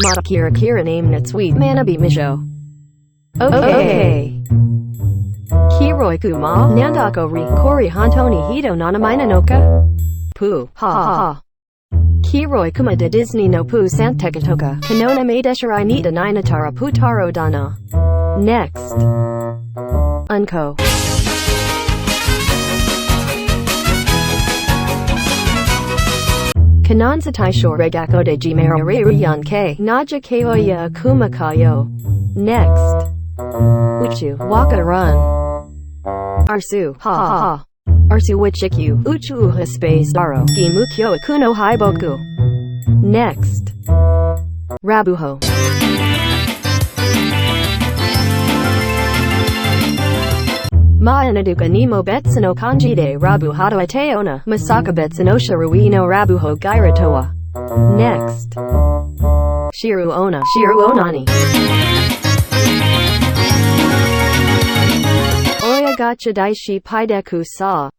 Mata kira kira name na sweet manabi mijo. Okay. Kiroi kuma nandako ri kori hantoni hito nanamaina noka? Poo, ha ha. Kiroi kuma de Disney no poo santekatoka. Kanona maideshirai nita ninatara putaro dana. Next. Unko. Kanansatai shoregako de jimaririyan ke naja keoya akuma kayo. Next. Uchu waka run. Arsu ha ha ha. Arsu wichikyu uchu uha space daro gimukyo akuno haiboku. Next. Rabuho. Maanaduka nimo betsu no kanji de rabu hado ateona masaka betsu no shirui no rabuho gairatoa. Next. Shiru onani. Oya gacha daishi paideku sa.